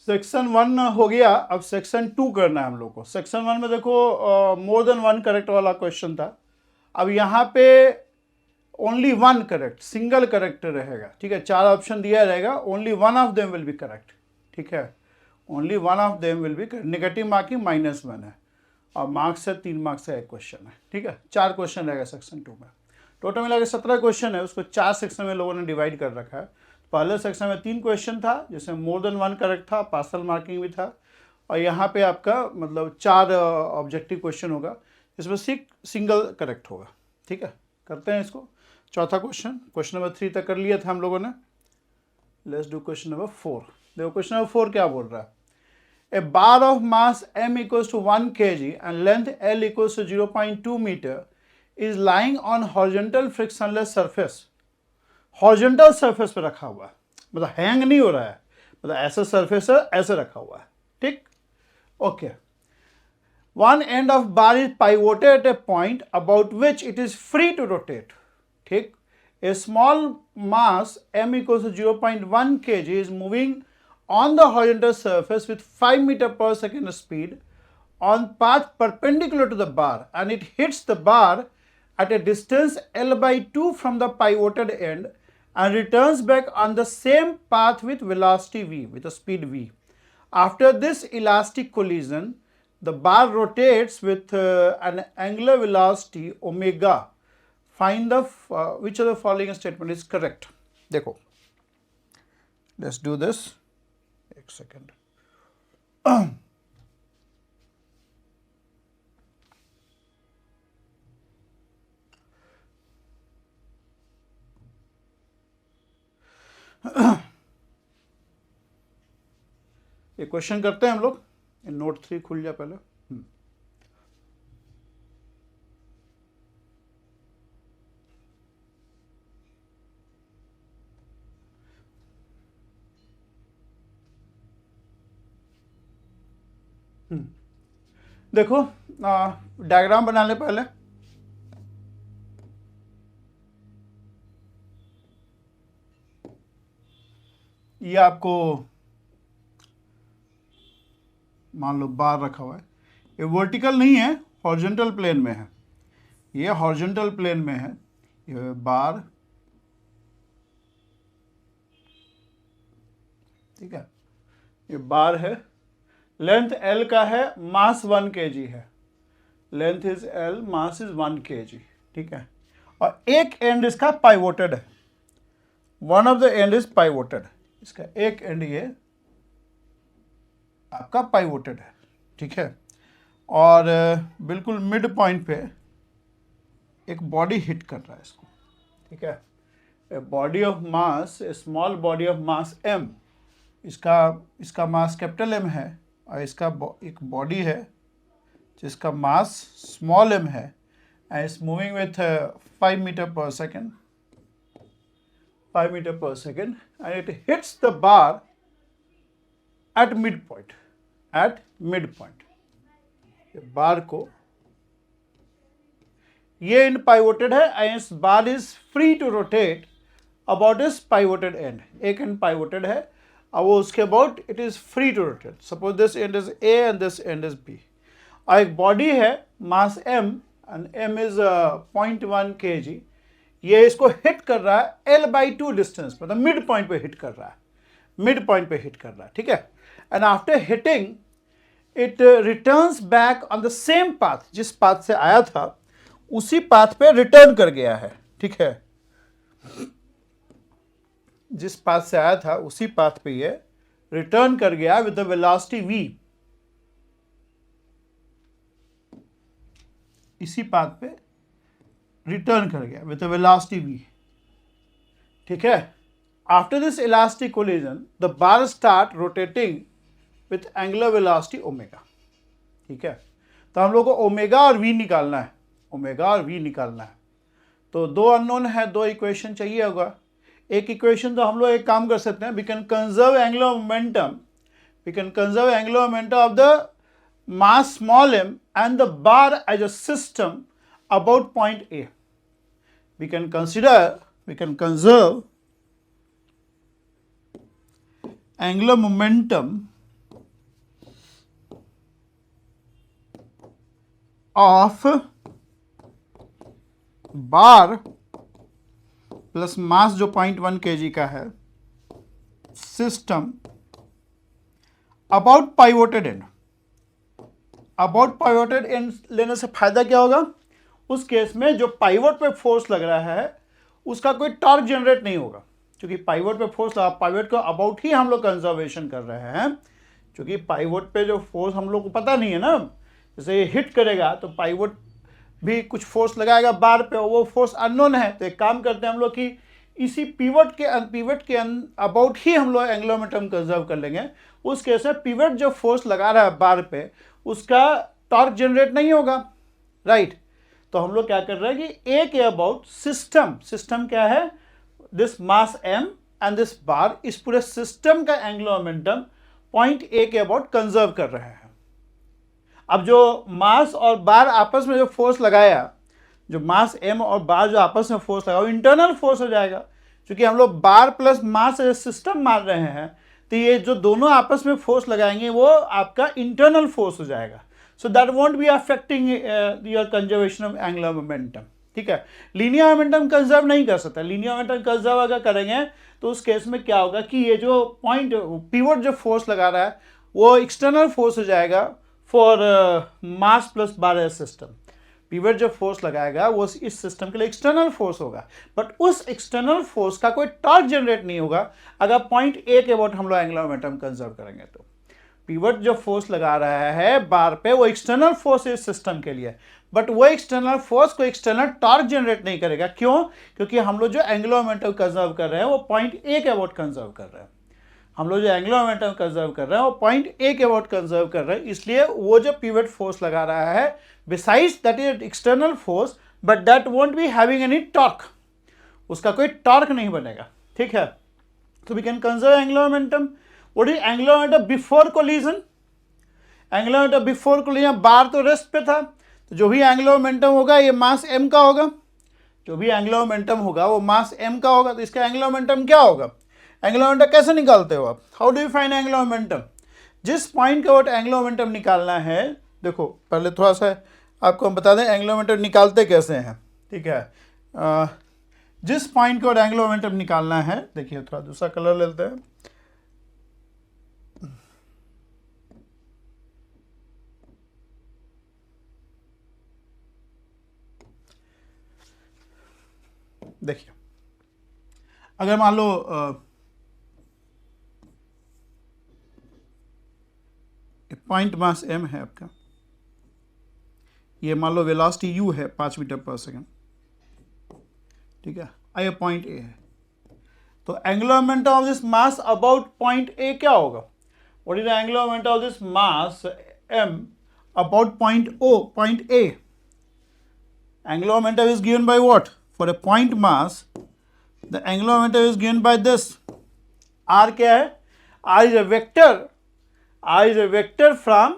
Section 1 हो गया, अब सेक्शन 2 करना है हम लोग को। सेक्शन 1 में देखो मोर देन 1 करेक्ट वाला क्वेश्चन था। अब यहाँ पे ओनली 1 करेक्ट, सिंगल करेक्ट रहेगा, ठीक है। 4 ऑप्शन दिया रहेगा, only 1 of them will be correct, ठीक है। Only 1 of them will be correct. Negative marking -1 है और मार्क्स है 3 मार्क्स का 1 क्वेश्चन है, ठीक है। 4 क्वेश्चन रहेगा सेक्शन 2 में। टोटल मिला के 17 क्वेश्चन है, उसको 4 सेक्शन में लोगों ने डिवाइड कर रखा है। पहले सेक्शन में 3 क्वेश्चन था जिसमें मोर देन 1 करेक्ट था, पार्शल मार्किंग भी था, और यहाँ पे आपका मतलब 4 ऑब्जेक्टिव क्वेश्चन होगा जिसमें सिंगल करेक्ट होगा, ठीक है। करते हैं इसको। चौथा क्वेश्चन, क्वेश्चन नंबर 3 तक कर लिया था हम लोगों ने। Let's do question number 4। देखो क्वेश्चन नंबर 4 क्या बोल रहा है। A bar of mass m equals to 1 kg and length L equals to 0.2 meter is lying on horizontal frictionless surface. Horizontal surface पे रखा हुआ है, मतलब हैंग नहीं हो रहा है, मतलब ऐसा सरफेस है, ऐसे रखा हुआ है, ठीक। Okay. One end of bar is pivoted at a point about which it is free to rotate, ठीक। A small mass m equals to 0.1 kg is moving on the horizontal surface with 5 meter per second speed on path perpendicular to the bar, and it hits the bar at a distance L/2 from the pivoted end and returns back on the same path with velocity v, with a speed v. After this elastic collision, the bar rotates with an angular velocity omega. Find the which of the following statement is correct. देखो, let's do this. एक second. ये question करते हैं हम लोग। Note 3 खुल जाए पहले। देखो डायग्राम बना ले पहले। ये आपको मान लो बार रखा हुआ है, ये वर्टिकल नहीं है, हॉरिजॉन्टल प्लेन में है। ये हॉरिजॉन्टल प्लेन में है, ये बार, ठीक है। ये बार है, लेंथ L का है, मास 1 kg है। Length is L, mass is 1 kg, ठीक है। और एक एंड इसका पाइवोटेड है, one of the end is pivoted. इसका एक एंड ये आपका पाइवोटेड है, ठीक है। और बिल्कुल मिड पॉइंट पे एक बॉडी हिट कर रहा है इसको, ठीक है। A body of mass, A small body of mass m, इसका मास कैपिटल M है, और इसका एक बॉडी है जिसका मास स्मॉल m है, and it's moving with 5 metre पर सेकेंड, 5 मीटर पर second, and it hits the bar at mid point, at mid point. Bar को ये एंड पाइवोटेड है, एंड इस bar is free to rotate about इस pivoted end. एक end pivoted है और वो उसके about it is free to rotate. Suppose this end is A end this end is B, और एक बॉडी है मास m and m is 0.1 kg। ये इसको हिट कर रहा है L/2 डिस्टेंस, मतलब मिड पॉइंट पे हिट कर रहा है, मिड पॉइंट पे हिट कर रहा है, ठीक है। And after hitting it returns back on the same path, जिस पाथ से आया था उसी पाथ पे रिटर्न कर गया है, ठीक है। जिस पाथ से आया था उसी पाथ पे ये रिटर्न कर गया विद द वेलोसिटी v, इसी पाथ पे रिटर्न कर गया विद द वेलोसिटी v, ठीक है। After this elastic collision the bar start rotating with angular velocity omega, ठीक है। तो हम लोग को ओमेगा और v निकालना है, ओमेगा और v निकालना है। तो दो अननोन है, दो इक्वेशन चाहिए होगा। एक इक्वेशन तो हम लोग एक काम कर सकते हैं, we can conserve angular momentum, we can conserve angular momentum of the mass small m and the bar as a system about point A. We can conserve angular momentum of bar plus mass जो 0.1 kg का है system about pivoted and. About pivoted and लेने से फायदा क्या होगा? उस case में जो पाइवोट पे फोर्स लग रहा है उसका कोई टॉर्क जनरेट नहीं होगा, क्योंकि पाइवोट पे फोर्स लगा, पाइवोट को अबाउट ही हम लोग कंजर्वेशन कर रहे हैं, क्योंकि पाइवोट पे जो फोर्स हम लोग को पता नहीं है ना, जैसे ये हिट करेगा तो पाइवोट भी कुछ फोर्स लगाएगा बार पे, वो फोर्स अननोन है। तो एक काम करते हैं हम लोग कि इसी पिवट के अबाउट ही हम लोग एंगुलर मोमेंटम कंजर्व कर लेंगे। उस केस में पिवट जो फोर्स लगा रहा है बार पे उसका टॉर्क जनरेट नहीं होगा, राइट। तो हम लोग क्या कर रहे हैं कि ए के अबाउट सिस्टम क्या है, this mass M and this bar, इस पूरे सिस्टम का एंगुलर मोमेंटम पॉइंट ए के अबाउट कंजर्व कर रहे हैं। अब जो मास और बार आपस में जो फोर्स लगाया, जो मास एम और बार जो आपस में फोर्स लगाया वो इंटरनल फोर्स हो जाएगा, क्योंकि हम लोग बार प्लस मास सिस्टम मार रहे हैं, तो ये जो दोनों आपस में फोर्स लगाएंगे वो आपका इंटरनल फोर्स हो जाएगा। So that won't B affecting your conservation of angular momentum, ठीक है। लीनियर मोमेंटम कंजर्व नहीं कर सकता। लीनियर मोमेंटम कंजर्व अगर करेंगे तो उस केस में क्या होगा कि ये जो पॉइंट पिवट जो फोर्स लगा रहा है वो एक्सटर्नल फोर्स हो जाएगा for mass plus bar system. Pivot जो फोर्स लगाएगा वो इस सिस्टम के लिए एक्सटर्नल फोर्स होगा, बट उस एक्सटर्नल फोर्स का कोई टॉर्क जनरेट नहीं होगा अगर पॉइंट ए के अबाउट हम लोग एंगुलर मोमेंटम कंजर्व करेंगे। तो पिवट जो फोर्स लगा रहा है बार पे वो एक्सटर्नल फोर्स इस सिस्टम के लिए, बट वो एक्सटर्नल फोर्स को एक्सटर्नल टॉर्क जनरेट नहीं करेगा। क्यों? क्योंकि हम लोग जो एंगुलर मोमेंटम कंजर्व कर रहे हैं वो पॉइंट ए के अबाउट कंजर्व कर रहे हैं। हम लोग जो एंगुलर मोमेंटम कंजर्व कर रहे हैं वो पॉइंट ए के अबाउट कंजर्व कर रहे हैं, इसलिए वो जो पिवट फोर्स लगा रहा है besides that is external force, but that won't be having any torque, उसका कोई टॉर्क नहीं बनेगा, ठीक है। तो we can conserve angular momentum. What is angular momentum before collision? Angular momentum before collision, bar तो रेस्ट पे था, तो जो भी एंगुलर मोमेंटम होगा ये मास m का होगा, जो भी एंगुलर मोमेंटम होगा वो मास m का होगा। तो इसका एंगुलर मोमेंटम क्या होगा? एंगुलर मोमेंटम कैसे निकालते हो आप? How do you find angular momentum? जिस पॉइंट के अबाउट एंगुलर मोमेंटम निकालना है, देखो पहले थोड़ा सा आपको हम बता दें एंगुलर मोमेंटम निकालते कैसे हैं, ठीक है। जिस पॉइंट के अबाउट एंगुलर मोमेंटम निकालना है, देखिए थोड़ा दूसरा कलर लेते हैं। देखिए अगर मान लो पॉइंट मास m है आपका, ये मान लो वेलोसिटी u है 5 मीटर पर सेकेंड, ठीक है, ये पॉइंट a है। तो angular momentum of this mass about point a क्या होगा? What is the angular momentum of this mass m about point o, point a? Angular momentum is given by what? For a point mass the angular momentum is given by this r। क्या है? r is a vector, r is a vector from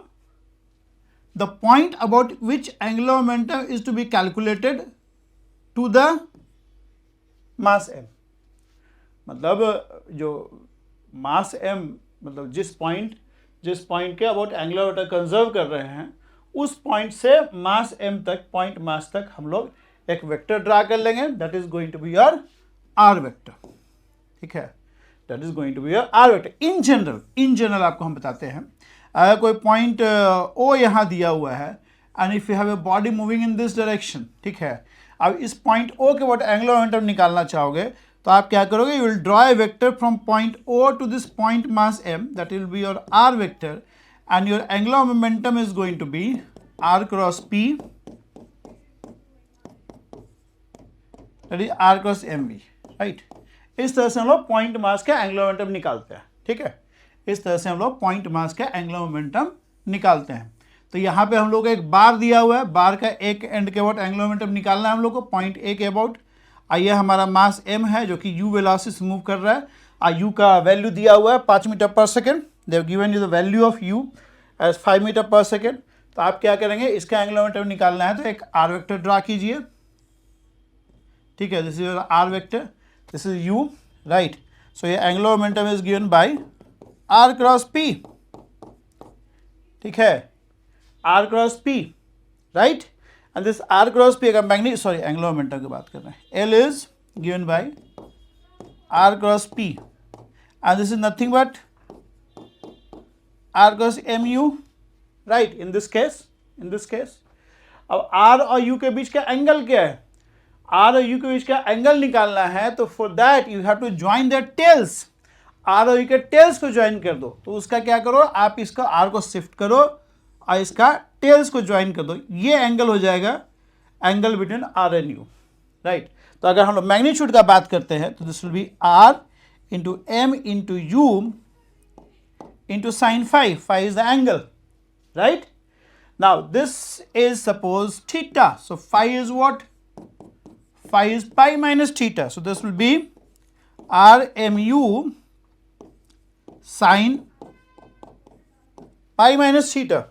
the point about which angular momentum is to be calculated to the mass m। मतलब जो mass m मतलब जिस point के about angular momentum conserve कर रहे हैं उस पॉइंट से मास m तक, पॉइंट मास तक हम लोग एक वेक्टर ड्रा कर लेंगे, that is going to be your r vector, ठीक है। That is going to be your r vector. In general आपको हम बताते हैं, अगर कोई पॉइंट O यहाँ दिया हुआ है and if you have a body moving in this direction, ठीक है, अब इस पॉइंट O के बाद एंगुलर मोमेंटम निकालना चाहोगे तो आप क्या करोगे? You will draw a vector from point O to this point mass m, that will be your r vector, and your angular momentum is going to be r cross p, that is r cross mv, right. इस तरह से हम लोग point mass का angular momentum निकालते हैं, ठीक है। इस तरह से हम लोग पॉइंट मास का एंगुलर मोमेंटम निकालते हैं। तो यहाँ पे हम लोग को एक बार दिया हुआ है, बार का एक एंड के अबाउट एंगुलर मोमेंटम निकालना है हम लोग को पॉइंट ए के अबाउट। आइए हमारा मास m है जो कि u वेलोसिटी से मूव कर रहा है, u का वैल्यू दिया हुआ है 5 मीटर पर second, they have given you the value of u as 5 metre पर सेकेंड। तो आप क्या करेंगे? इसका एंगुलर मोमेंटम निकालना है तो एक r वेक्टर ड्रा कीजिए, ठीक है। This is your r vector, this is u, right? So your angular momentum is given by r cross p, ठीक है, r cross p, right, and this R cross P अगर magnet sorry angular momentum की बात कर रहे हैं, L is given by R cross P and this is nothing but R cross M U, right, in this case अब R और U के बीच का एंगल क्या है, आर और यू के बीच का एंगल निकालना है, तो for that you have to join the tails, R और यू के टेल्स को ज्वाइन कर दो, तो उसका क्या करो, आप इसका आर को शिफ्ट करो और इसका टेल्स को ज्वाइन कर दो, ये एंगल हो जाएगा angle between R and U, right. तो अगर हम लोग मैग्नीट्यूड का बात करते हैं तो this will be R into M into U into sine five, five is the angle, right. Now this is suppose theta, so phi is what? Phi is pi minus theta, so this will be r mu sin pi minus theta,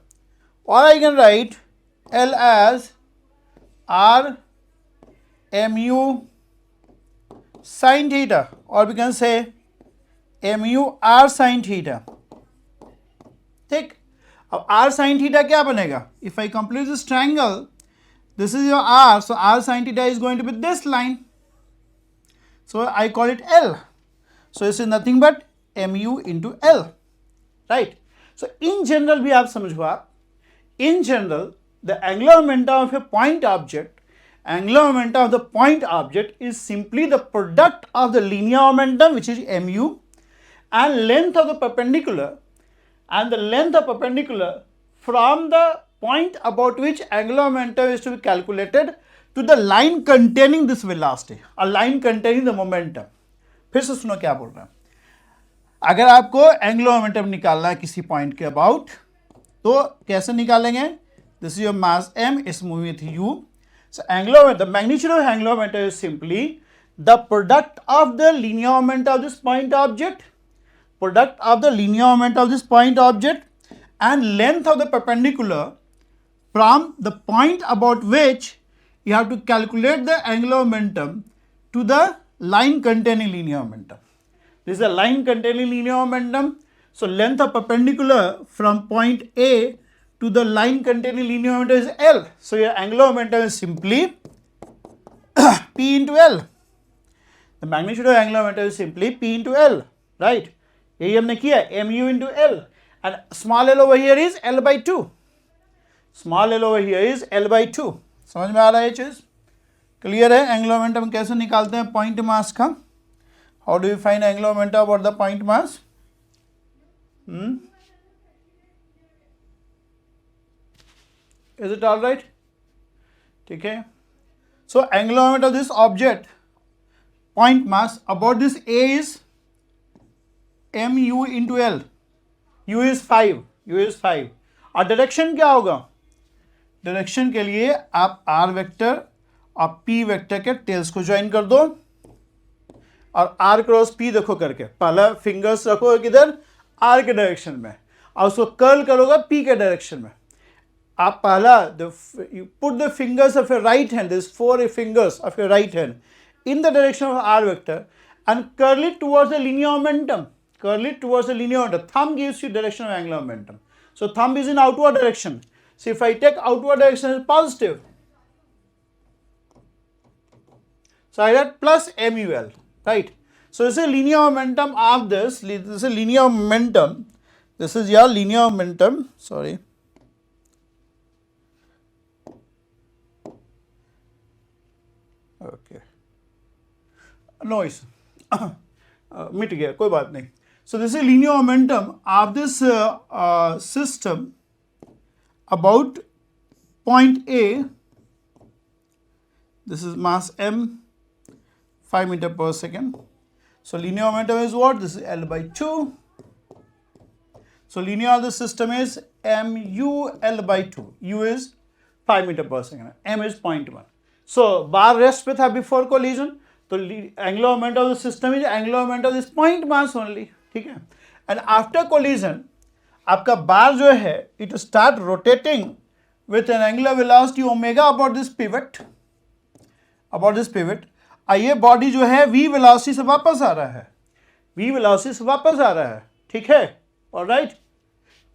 or I can write L as r mu sin theta, or we can say mu r sin theta, ठीक। अब r sin theta क्या बनेगा, if I complete this triangle, this is your r, so r sin theta is going to be this line, so I call it L, so this is nothing but mu into L, right। So in general भी आप समझो, आप in general the angular momentum of a point object, angular momentum of the point object is simply the product of the linear momentum, which is mu, and length of the perpendicular, and the length of perpendicular from the point about which angular momentum is to be calculated to the line containing this velocity, a line containing the momentum। फिर से सुनो क्या बोल रहा है, अगर आपको angular momentum निकालना है किसी पॉइंट के अबाउट, तो कैसे निकालेंगे, this is your mass m, is moving with u, so angular the magnitude of angular momentum is simply the product of the linear momentum of this point object, product of the linear moment of this point object and length of the perpendicular from the point about which you have to calculate the angular momentum to the line containing linear momentum. This is a line containing linear momentum, so length of perpendicular from point A to the line containing linear momentum is L, so your angular momentum is simply P into L, the magnitude of angular momentum is simply P into L, right। यही हमने किया, mu into L, and small l over here is L by 2, small l over here is L by 2, समझ में आ रहा है ये चीज, clear है। एंगुलर मोमेंटम कैसे निकालते हैं पॉइंट मास का, how do you find angular momentum about the point mass, is it all right, ठीक है। So angular momentum of this object point mass about this A is mu into L, u is 5, और direction क्या होगा, direction के लिए आप r vector और p vector के टेल्स को ज्वाइन कर दो, और r क्रॉस p देखो करके, पहला फिंगर्स रखो किधर, r के डायरेक्शन में, और उसको कर्ल करोगे p के डायरेक्शन में, आप पहला you put the fingers of your right hand, this 4 fingers of your right hand in the direction of r vector and curl it towards the linear momentum, curl it towards the linear momentum. Thumb gives you direction of angular momentum, so thumb is in outward direction, so if I take outward direction is positive, so I get plus MUL, right. So this is linear momentum of this is a linear momentum, this is your linear momentum, sorry, okay, noise मिट गया, कोई बात नहीं। So this is linear momentum of this system about point A, this is mass m, 5 meter per second, so linear momentum is what, this is L by 2, so linear of the system is mu L by 2, u is 5 meter per second, m is 0.1, so bar rest पे था before collision, तो angular momentum of the system is angular momentum of this point mass only, ठीक है। And after collision आपका बार जो है it start rotating with an angular velocity omega about this pivot, और ये बॉडी जो है v वेलोसिटी से वापस आ रहा है, ठीक है, alright,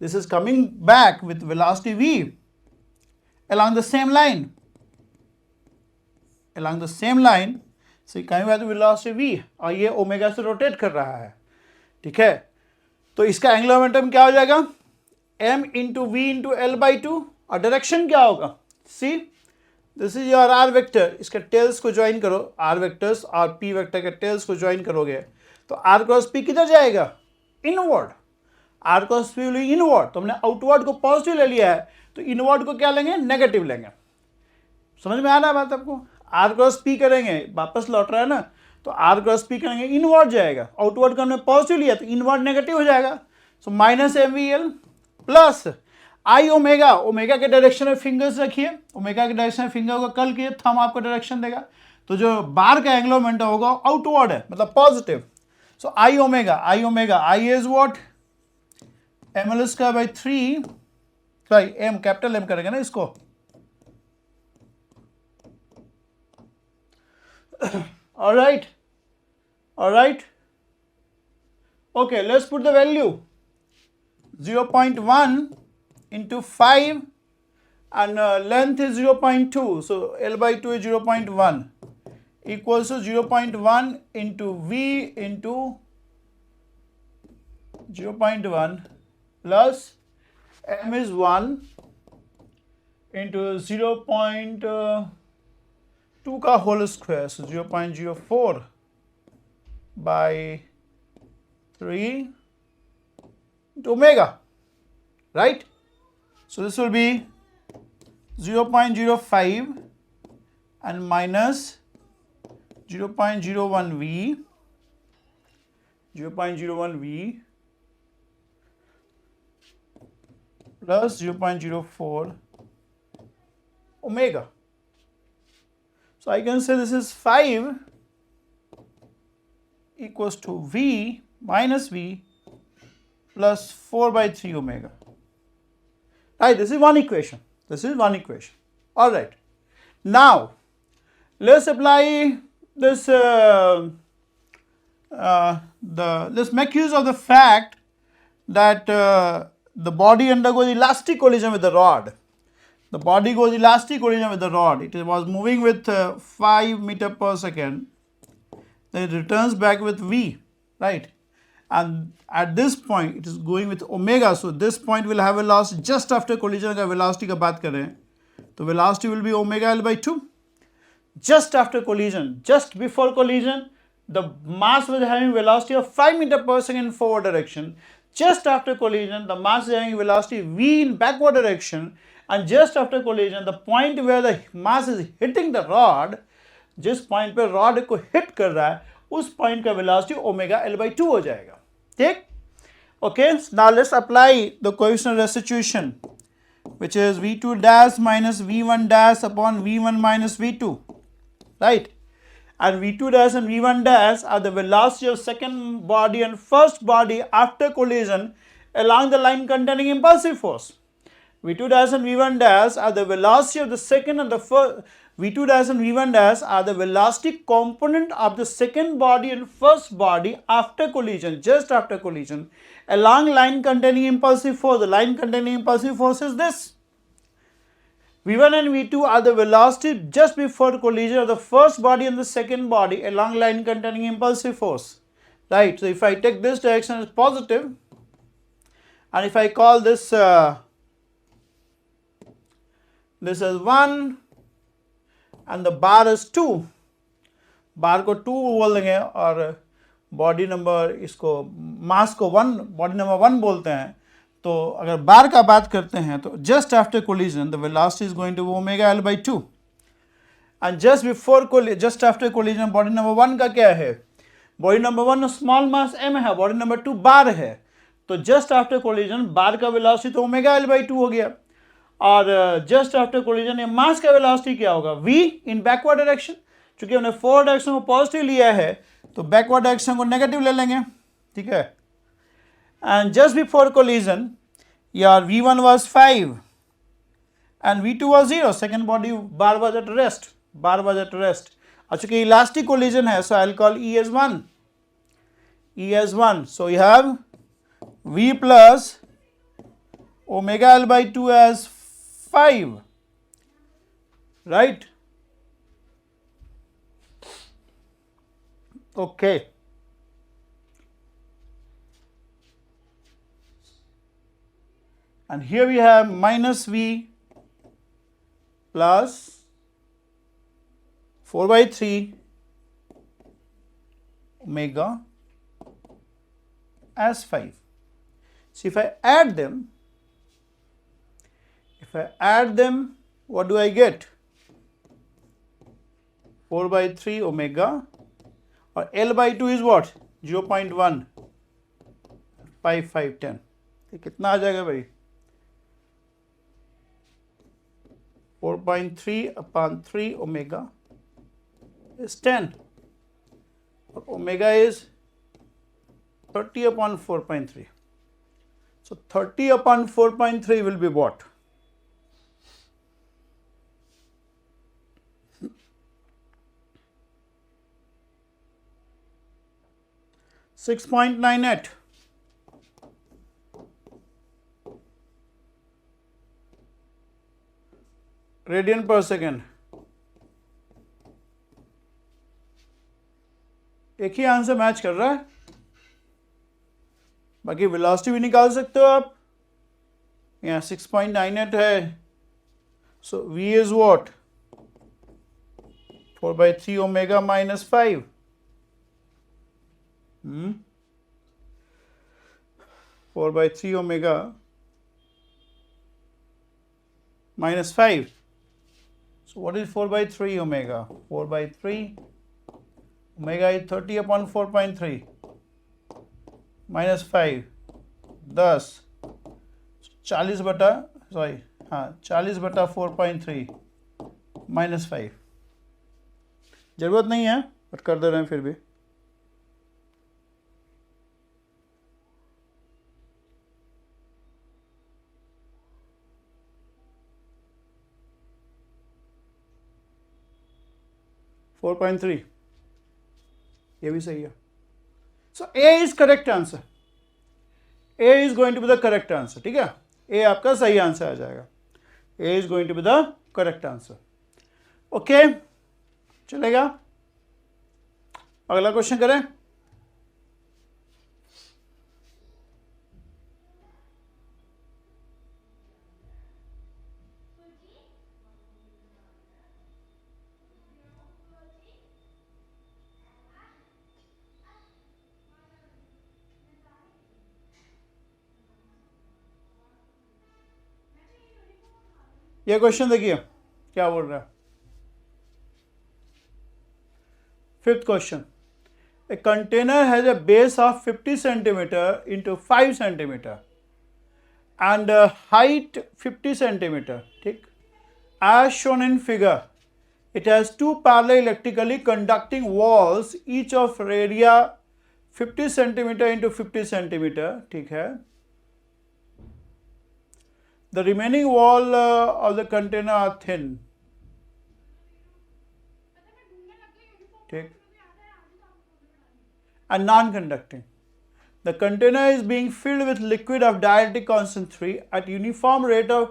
this is coming back with velocity v along the same line. Along the same line, so coming by the velocity v, और ये ओमेगा से रोटेट कर रहा है, ठीक है। तो इसका एंगुलर मोमेंटम क्या हो जाएगा, m into V into L by two, और डायरेक्शन क्या होगा, see this is your R vector, इसके टेल्स को ज्वाइन करो, आर वेक्टर्स और पी वेक्टर के टेल्स को ज्वाइन करोगे तो आर क्रॉस पी किधर जाएगा, inward, R cross P will be inward, तो हमने आउटवर्ड को पॉजिटिव ले लिया है, तो इनवर्ड को क्या लेंगे, नेगेटिव लेंगे। समझ में आ रहा है बात आपको, आर क्रॉस पी करेंगे, वापस लौट रहा है ना, तो आर क्रॉस पी करेंगे इनवर्ड जाएगा, आउटवर्ड का हमने पॉजिटिव लिया तो इनवर्ड नेगेटिव हो जाएगा, so minus M V L plus I omega, omega के डायरेक्शन में फिंगर्स रखिए, ओमेगा के डायरेक्शन में फिंगर को कर्ल किए, थंब आपको डायरेक्शन देगा, तो जो बार का एंगुलर मोमेंटम होगा आउटवर्ड है, मतलब positive, so I omega, I is what, M L square by 3, sorry M capital M करेंगे ना इसको, all right, okay, let's put the value 0.1 into 5 and length is 0.2, so L by 2 is 0.1 equals to 0.1 into V into 0.1 plus M is 1 into 0.2 का whole square, so 0.04 by 3 into omega, right? So this will be 0.05 and minus 0.01 V, 0.01 V plus 0.04 omega. So I can say this is 5 equals to V minus V plus 4 by 3 omega. Right, this is one equation. All right. Now, let's apply this, let's make use of the fact that the body undergoes elastic collision with the rod. The body goes elastic collision with the rod. It was moving with 5 meter per second. Then it returns back with V, right? And at this point, it is going with omega. So this point will have a velocity just after collision. का velocity का बात करें, तो velocity will be omega L by 2. Just after collision, just before collision, the mass was having velocity of 5 meter per second in forward direction. Just after collision, the mass is having velocity v in backward direction. And just after collision, the point where the mass is hitting the rod, जिस point पे rod को hit कर रहा है, उस point का velocity omega L by 2 हो जाएगा, ठीक? Okay, now let's apply the coefficient of restitution, which is V2 dash minus V1 dash upon V1 minus V2, right? And V2 dash and V1 dash are the velocity of second body and first body after collision along the line containing impulsive force. V2 dash and V1 dash are the velocity of the second and the first. V2 dash and V1 dash are the velocity component of the second body and first body after collision, just after collision, along line containing impulsive force. The line containing impulsive force is this. V1 and V2 are the velocity just before collision of the first body and the second body along line containing impulsive force, right? So if I take this direction as positive, and if I call this this is 1 and the bar is 2, बार को 2 बोल देंगे और body number इसको मास को 1, body number 1 बोलते हैं, तो अगर बार का बात करते हैं तो just after collision the velocity is going to omega L by 2 and just before just after collision body number 1 का क्या है, body number 1 small mass m है, बॉडी नंबर 2 बार है, तो जस्ट आफ्टर कोलिजन बार का वेलोसिटी तो omega L by 2 हो गया, और जस्ट आफ्टर कोलिजन ये मास का वेलोसिटी क्या होगा, v इन बैकवर्ड डायरेक्शन, चूंकि हमने फॉरवर्ड डायरेक्शन को पॉजिटिव लिया है तो बैकवर्ड डायरेक्शन को नेगेटिव ले लेंगे, ठीक है। And just before collision your v1 was 5 and v2 was 0, second body bar was at rest, और चूंकि इलास्टिक कोलिजन है so I will call e as 1, so you have v plus omega l by 2 as 5 right? Okay. And here we have minus V plus 4 by 3 omega as 5. So if I add them, what do I get? 4 by 3 omega, or L by 2 is what? 0.1, 5, 5, 10. ये कितना आ जाएगा भाई? 4.3 upon 3 omega is 10. Or omega is 30 upon 4.3. So 30 upon 4.3 will be what? 6.98. Radian पर second. एक ही answer match कर रहा है, बाकी वेलोसिटी भी निकाल सकते हो आप. यहाँ 6.98 है, सो v is what? 4 by 3 omega minus 5. 4 by 3 omega minus 5. So what is 4 by 3 omega? 4 by 3 omega is 30 upon 4.3 minus 5, 10, 40 बटा 4.3 minus 5. जरूरत नहीं है बट कर दे रहे हैं फिर भी. फोर 4.3, ये भी सही है. So A is correct answer. A is going to be the correct answer. ठीक है, ए आपका सही आंसर आ जाएगा. A is going to be the correct answer. Okay, चलेगा. अगला क्वेश्चन करें. ये क्वेश्चन देखिए क्या बोल रहा है. Fifth question. A container has a base of 50 centimetre into 5 centimetre and height 50 centimetre. ठीक, as shown in figure it has two parallel electrically conducting walls, each of area 50 centimeter into 50 centimeter. ठीक है. The remaining wall of the container are thin. ठीक, and non-conducting. The container is being filled with liquid of dielectric constant 3 at uniform rate of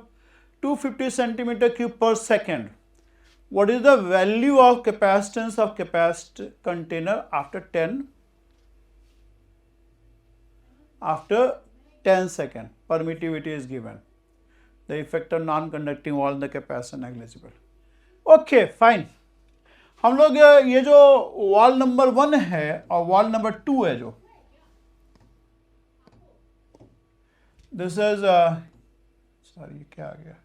250 centimeter cube per second. What is the value of capacitance of container after 10 seconds? Permittivity is given. The effect of non-conducting wall in the capacitor negligible. Okay, fine. हम लोग ये जो wall number 1 है और wall number 2 है, जो this is sorry क्या आ गया.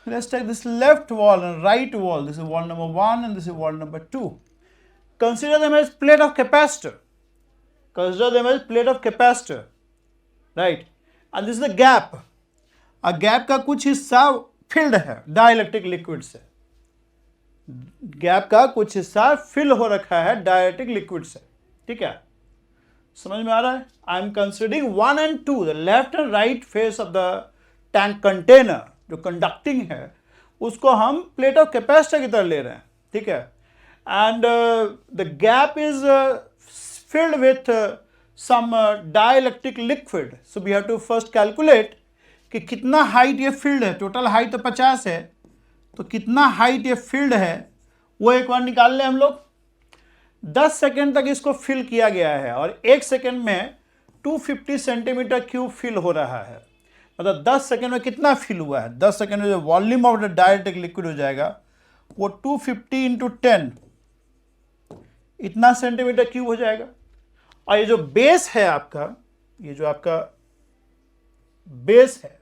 Let's take this left wall and right wall. This is wall number 1 and this is wall number 2. Consider them as plate of capacitor. Right? And this is the gap. A gap का कुछ हिस्सा filled है dielectric liquid से. Gap का कुछ हिस्सा fill हो रखा है डाइलेक्ट्रिक लिक्विड से. ठीक है, समझ में आ रहा है. I am considering 1 and 2, the left and right face of the tank container जो कंडक्टिंग है उसको हम प्लेट ऑफ कैपेसिटर की तरह ले रहे हैं. ठीक है, and the gap is filled with some dielectric liquid. So we have to first calculate कि कितना हाइट ये फील्ड है. टोटल हाइट तो 50 है, तो कितना हाइट ये फील्ड है वो एक बार निकाल लें हम लोग. 10 सेकेंड तक इसको फिल किया गया है और 1 सेकेंड में 250 सेंटीमीटर क्यूब फिल हो रहा है. मतलब 10 सेकेंड में कितना फिल हुआ है? 10 सेकेंड में जो volume of the direct liquid हो जाएगा वो 250 इंटू 10 इतना सेंटीमीटर क्यूब हो जाएगा. और ये जो बेस है आपका, ये जो आपका बेस है,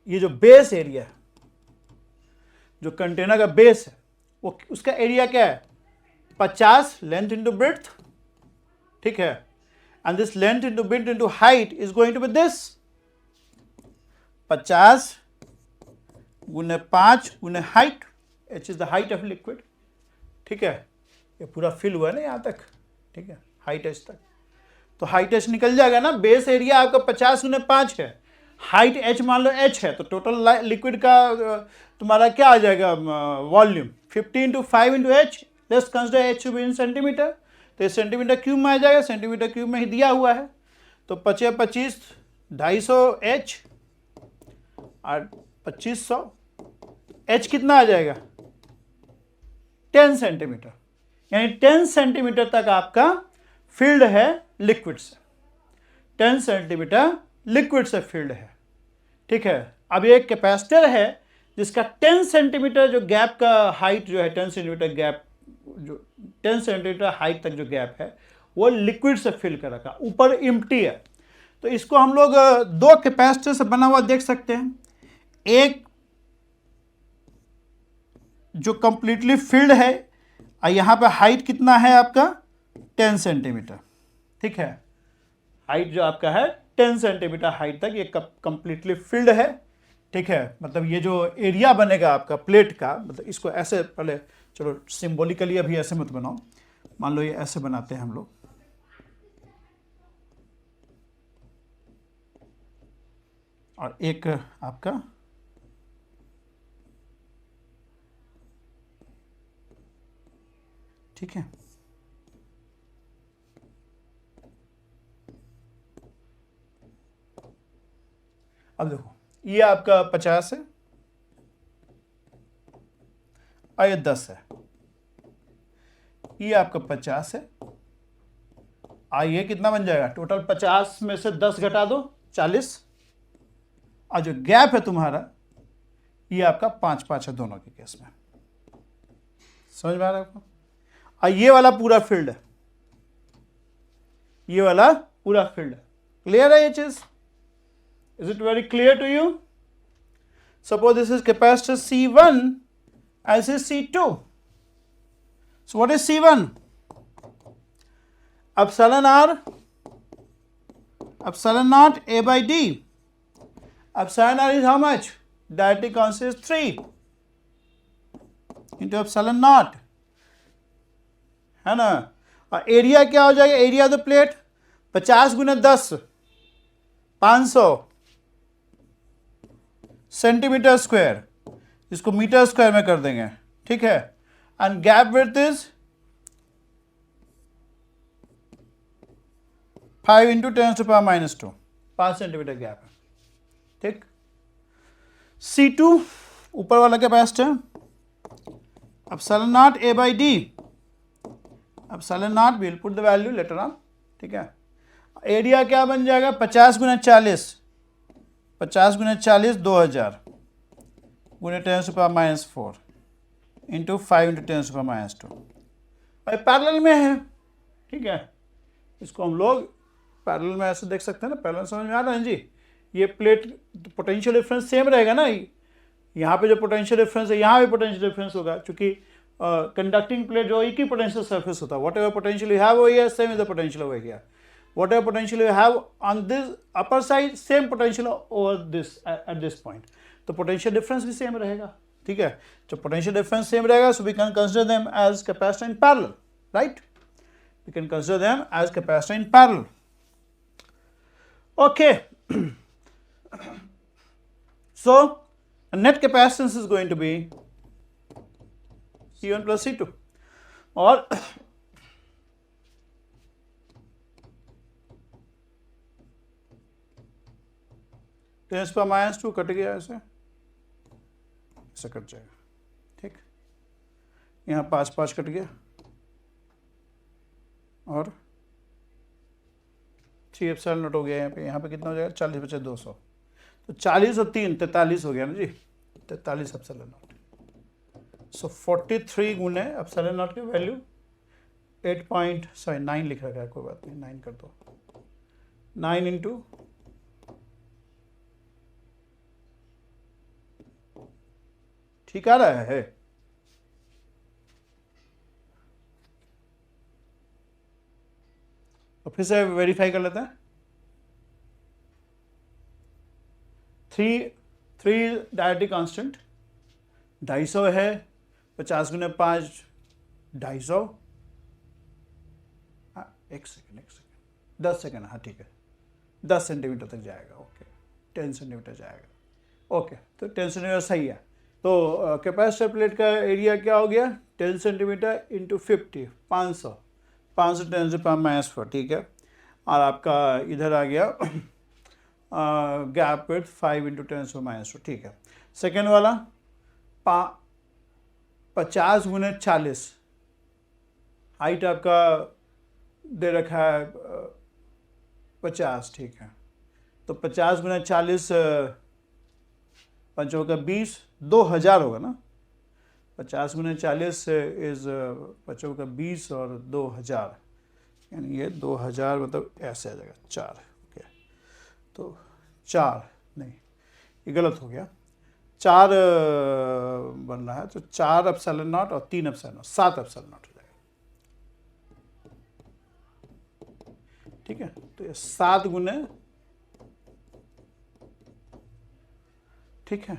ये जो बेस एरिया है, जो कंटेनर का बेस है, वो उसका एरिया क्या है? 50 लेंथ इंटू ब्रेड्थ. ठीक है. And this length into breadth into height is going to be this 50 गुने 5 गुने height. H is the height of liquid. ठीक है. ये पूरा फिल हुआ है ना यहाँ तक. ठीक है. हाइट एच तक, तो हाइट एच निकल जाएगा ना. बेस एरिया आपका 50 गुने 5 है, हाइट एच मान लो एच है, तो टोटल लिक्विड का तुम्हारा क्या आ जाएगा volume? 50 into 5 into H. Let's consider H to be in centimetre, तो ये सेंटीमीटर क्यूब में आ जाएगा. सेंटीमीटर क्यूब में ही दिया हुआ है, तो 25 25 250 एच और 2500 एच कितना आ जाएगा? 10 सेंटीमीटर. यानी 10 सेंटीमीटर तक आपका फील्ड है लिक्विड से. 10 सेंटीमीटर लिक्विड से फील्ड है. ठीक है. अब ये एक कैपेसिटर है जिसका 10 सेंटीमीटर जो गैप का हाइट जो है, 10 सेंटीमीटर गैप, जो 10 सेंटीमीटर हाइट तक जो गैप है वो लिक्विड से फिल कर रखा, ऊपर एम्प्टी है. तो इसको हम लोग दो कैपेसिटर से बना हुआ देख सकते हैं. एक जो कंप्लीटली फिल्ड है, यहाँ पे हाइट कितना है आपका? 10 सेंटीमीटर. ठीक है. हाइट जो आपका है 10 सेंटीमीटर हाइट तक ये कंप्लीटली फिल्ड है. ठीक है. मतलब ये जो एरिया बनेगा आपका प्लेट का, मतलब इसको ऐसे पहले, चलो सिंबॉलिकली अभी ऐसे मत बनाओ, मान लो ये ऐसे बनाते हैं हम लोग. और एक आपका ठीक है. अब देखो ये आपका 50 है और ये 10 है. ये आपका 50 है और ये कितना बन जाएगा? टोटल 50 में से 10 घटा दो 40. और जो गैप है तुम्हारा ये आपका 5 5 है दोनों के केस में. समझ में आ रहा है आपको? और ये वाला पूरा फील्ड है, ये वाला पूरा फील्ड है. क्लियर है ये चीज? Is it very clear to you? Suppose this is capacitor C1 and this is C2. So what is C1? Epsilon R, epsilon naught A by D. Epsilon R is how much? Dielectric constant is 3 into epsilon naught. है ना? और area क्या हो जाएगा? Area of the plate 50 Guna 10 500 centimetre square. इसको metre square में कर देंगे. ठीक है. And gap width is 5 into 10⁻². 5 centimetre gap है. ठीक. C2 ऊपर वाला capacitor, epsilon not A by D. Epsilon not will put the value later on. ठीक है. एरिया क्या बन जाएगा? 50 गुना 40, 50 गुना 40 2000 गुने 10⁻⁴ इंटू 5 इंटू 10⁻². और पैरेलल में है. ठीक है. इसको हम लोग पैरेलल में ऐसे देख सकते हैं ना. पैरेलल समझ में आ रहा है जी? ये प्लेट पोटेंशियल डिफरेंस सेम रहेगा ना. यहाँ पे जो पोटेंशियल डिफरेंस है यहाँ भी पोटेंशियल डिफरेंस होगा, क्योंकि कंडक्टिंग प्लेट जो एक ही पोटेंशियल सरफेस होता है. What ever potential you have over here, same is the potential over here. Whatever potential you have on this upper side, same potential over this at this point. तो potential difference भी same रहेगा. ठीक है. जब potential difference same रहेगा, so we can consider them as capacitor in parallel, right? We can consider them as capacitor in parallel. Okay. So net capacitance is going to be C1 plus C2 और tense पर -2 cut गया, ऐसे cut जाएगा, ठीक। यहाँ 5 5 cut गया और 3 epsilon not हो गया यहाँ पे कितना हो जाएगा, 40 बचे 200, तो 40 और 3 43 हो गया ना जी, 43 एप्सिलॉन नॉट। सो 43 गुने एप्सिलॉन नॉट की वैल्यू 9 लिख रखा है, कोई बात नहीं, 9 कर दो, 9 इंटू ठीक आ रहा है। तो फिर से वेरीफाई कर लेते हैं। 3 डायरेक्टली कांस्टेंट 250 है, 50 गुने 5 250, एक सेकेंड 10 सेकेंड, हाँ ठीक है, 10 सेंटीमीटर तक जाएगा, ओके 10 सेंटीमीटर जाएगा, ओके, तो 10 सेंटीमीटर सही है। तो कैपेसिटर प्लेट का एरिया क्या हो गया, 10 सेंटीमीटर इंटू 50, 500 10 से -4, ठीक है। और आपका इधर आ गया गैप विड्थ 5 इंटू 10 से -2, ठीक है। सेकेंड वाला 50 गुने 40, हाइट आपका दे रखा है 50, ठीक है। तो 50 गुना 40 पंचों का 20, 2000 होगा ना, 50 गुना 40 इज पंचों का 20 और 2000, यानी ये 2000 मतलब ऐसे आ जाएगा 4, ओके। तो 4 नहीं, ये गलत हो गया, 4 बन रहा है, तो 4 एप्सिलॉन नॉट और 3 एप्सिलॉन नॉट, 7 एप्सिलॉन नॉट हो जाएगा, ठीक है। तो ये 7 गुने, ठीक है,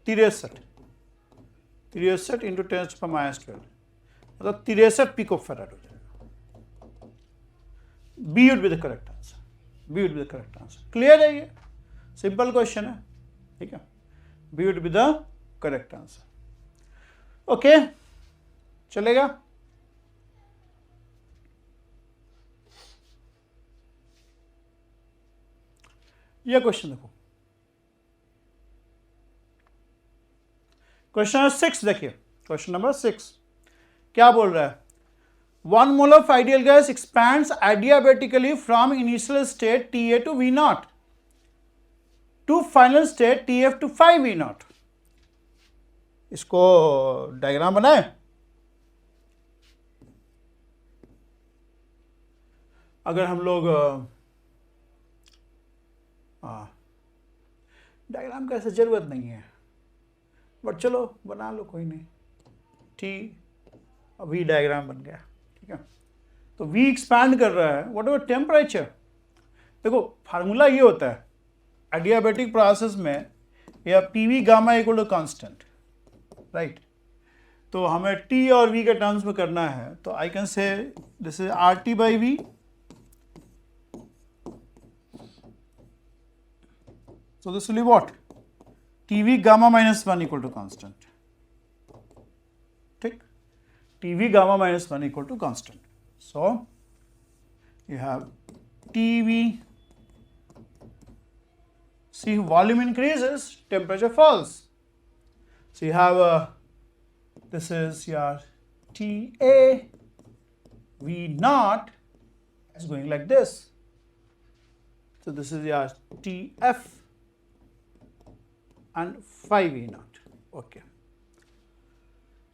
63 इंटू 10 पर -12, मतलब 63 पिको फैराड हो जाएगा। B would be the correct answer, B would be the correct answer. Clear है, ये सिंपल क्वेश्चन है, ठीक है, B would be the correct answer, okay, चलेगा। ये क्वेश्चन देखो, क्वेश्चन नंबर 6 देखिए, क्वेश्चन नंबर 6 क्या बोल रहा है, 1 mole of ideal gas expands adiabatically from initial state Ta to V0 to final state Tf to 5 V0। इसको डायग्राम बनाए, अगर हम लोग डायग्राम का ऐसे जरूरत नहीं है, बट चलो बना लो, कोई नहीं, ठीक, वी डायग्राम बन गया, ठीक है। तो वी एक्सपैंड कर रहा है व्हाट एवर टेम्परेचर। देखो फार्मूला ये होता है एडियाबेटिक प्रोसेस में, या P V gamma equal to constant, right. तो हमें टी और वी के टर्म्स में करना है, तो I can say this is R T by V, so this will be what, TV gamma minus 1 equal to constant, ठीक, TV gamma minus 1 equal to constant, so you have TV, see volume increases, temperature falls, so you have this is your TA V naught is going like this, so this is your TF and 5 E naught, okay।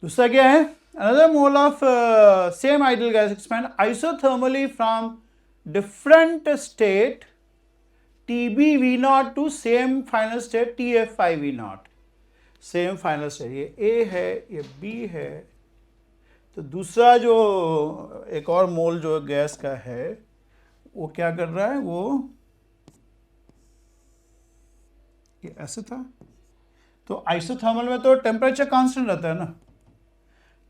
दूसरा क्या है, another mole of same ideal gas expand isothermally from different state TB V naught to same final state TF 5 E naught, same final state, ये A है ये B है, तो दूसरा जो एक और मोल जो गैस का है वो क्या कर रहा है, वो ये ऐसे था, तो आइसोथर्मल में तो टेम्परेचर कांस्टेंट रहता है ना,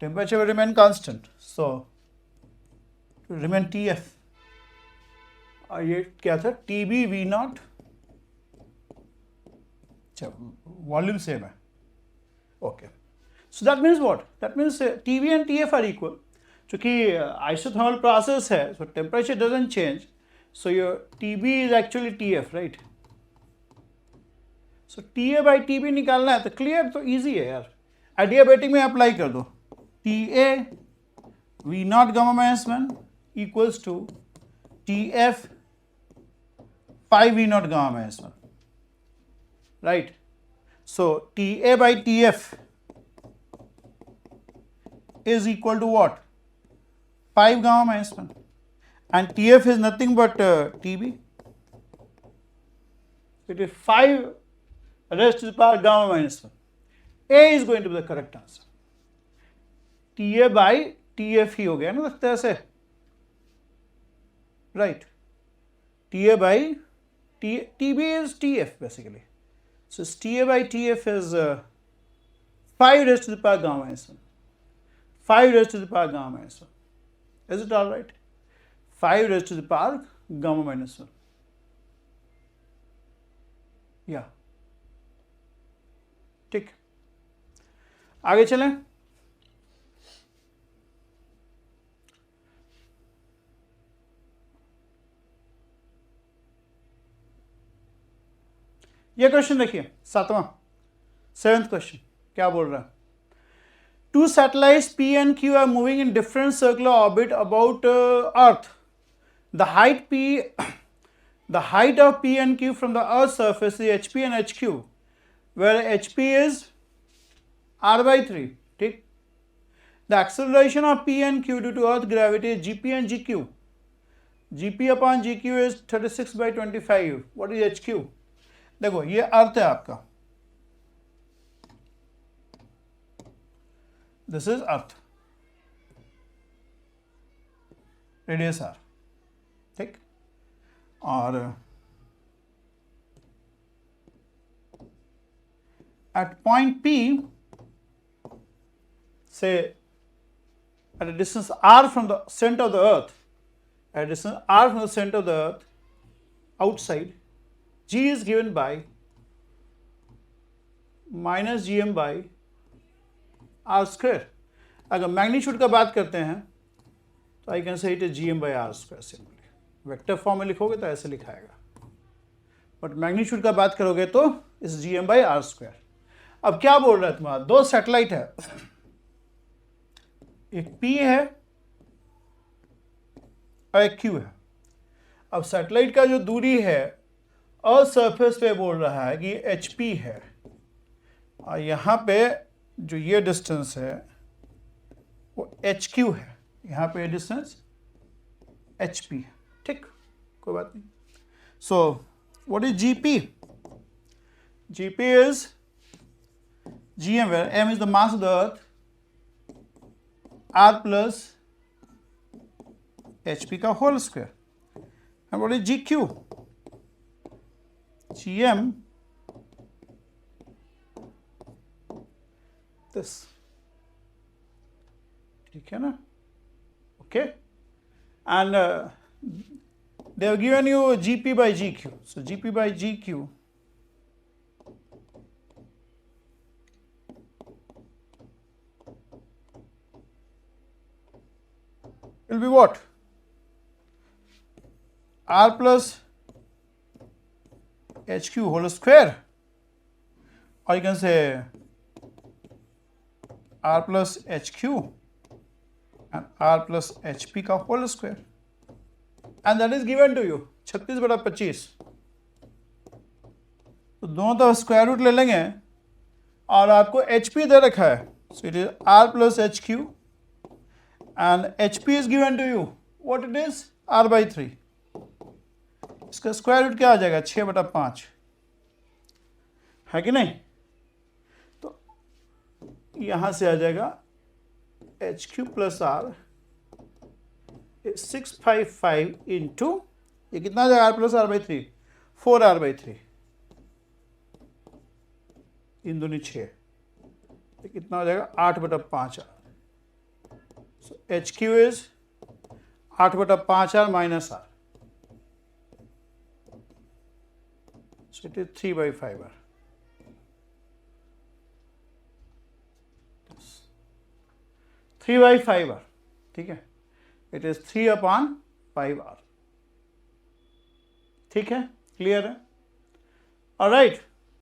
temperature will remain constant, so remain TF, और ये क्या था TB V naught, volume same है, okay. So that means what? That means TB and TF are equal. क्योंकि isothermal process है, so temperature doesn't change. So your TB is actually TF, right? So TA by TB निकालना है तो clear, तो easy है यार. Adiabatic में apply कर दो. TA V naught gamma minus 1 equals to TF 5 V naught gamma minus 1. Right? So TA by TF is equal to what? 5 gamma minus 1. And TF is nothing but TB. It is 5 raised to the power gamma minus 1. A is going to be the correct answer. TA by TF ही हो गया ना लगता है ऐसे. Right. TA by TB is TF basically. So TA by TF is 5 raised to the power gamma minus 1. 5 raised to the power gamma minus 1. Is it all right? 5 raised to the power gamma minus 1. Yeah. ठीक. आगे चलें. ये question देखिए, 7वां 7th question क्या बोल रहा है. Two satellites P and Q are moving in different circular orbit about Earth. The height of P and Q from the Earth's surface is HP and HQ, where HP is R by 3. ठीक. The acceleration of P and Q due to Earth gravity is GP and GQ. GP upon GQ is 36 by 25. What is HQ? देखो ये earth है आपका. This is earth, radius R. ठीक. और एट point P से at a distance r from the center of the earth, at a distance r from the center of the earth outside, G is given by minus GM by R square. अगर magnitude का बात करते हैं तो I can से it is GM by R square simply. Vector form में लिखोगे तो ऐसे लिखाएगा, बट मैग्नीट्यूड का बात करोगे तो इस GM by R square. अब क्या बोल रहा है तुम्हारा, दो सैटेलाइट है, एक P है और एक Q है. अब सैटेलाइट का जो दूरी है अर्थ सरफेस पे बोल रहा है कि HP है, और यहाँ पे जो ये डिस्टेंस है वो HQ है, यहाँ पे डिस्टेंस HP है. ठीक, कोई बात नहीं. So what is GP? GP is GM, where M is the mass of the earth, R plus HP का whole square. And what is GQ? GM this. ठीक है ना? Okay. And they have given you GP by GQ. So GP by GQ will be what? R plus HQ whole square, or you can say R plus HQ and R plus HP का whole square, and that is given to you 36/25. तो दोनों तरफ square root ले लेंगे और आपको HP दे रखा है. So it is R plus HQ and HP is given to you. What it is? R by 3. इसका स्क्वायर रूट क्या आ जाएगा? 6/5 है कि नहीं? तो यहां से आ जाएगा HQ प्लस R 655 इंटू, ये कितना आ जाएगा? R plus R by 3, 4R बाई 3, 3 दूनी 6, ये कितना हो जाएगा? 8/5R. So HQ is 8/5R minus R. So it is 3/5R. Yes. 3/5 R, ठीक है, इट इज 3/5 आर, ठीक है, क्लियर है, ऑलराइट।